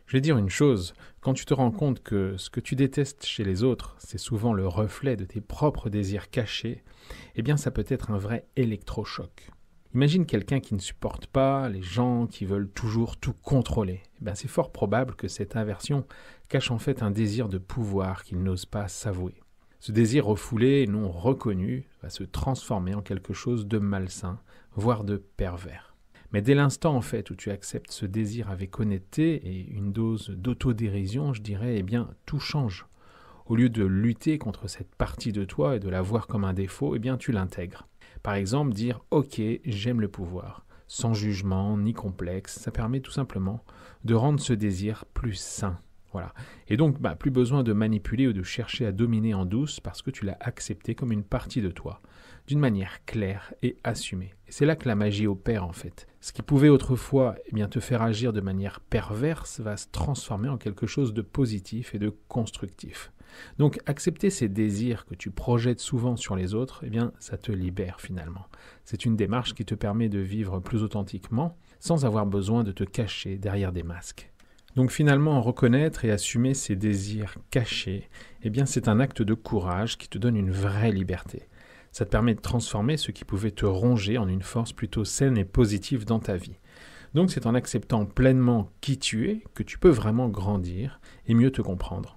Je vais dire une chose, quand tu te rends compte que ce que tu détestes chez les autres, c'est souvent le reflet de tes propres désirs cachés, eh bien ça peut être un vrai électrochoc. Imagine quelqu'un qui ne supporte pas les gens qui veulent toujours tout contrôler. Eh bien, c'est fort probable que cette aversion cache en fait un désir de pouvoir qu'il n'ose pas s'avouer. Ce désir refoulé et non reconnu va se transformer en quelque chose de malsain, voire de pervers. Mais dès l'instant en fait où tu acceptes ce désir avec honnêteté et une dose d'autodérision, je dirais, eh bien tout change. Au lieu de lutter contre cette partie de toi et de la voir comme un défaut, eh bien tu l'intègres. Par exemple, dire « Ok, j'aime le pouvoir », sans jugement ni complexe, ça permet tout simplement de rendre ce désir plus sain. Voilà. Et donc, plus besoin de manipuler ou de chercher à dominer en douce parce que tu l'as accepté comme une partie de toi, d'une manière claire et assumée. Et c'est là que la magie opère en fait. Ce qui pouvait autrefois te faire agir de manière perverse va se transformer en quelque chose de positif et de constructif. Donc accepter ces désirs que tu projettes souvent sur les autres, ça te libère finalement. C'est une démarche qui te permet de vivre plus authentiquement sans avoir besoin de te cacher derrière des masques. Donc finalement, reconnaître et assumer ces désirs cachés, c'est un acte de courage qui te donne une vraie liberté. Ça te permet de transformer ce qui pouvait te ronger en une force plutôt saine et positive dans ta vie. Donc c'est en acceptant pleinement qui tu es que tu peux vraiment grandir et mieux te comprendre.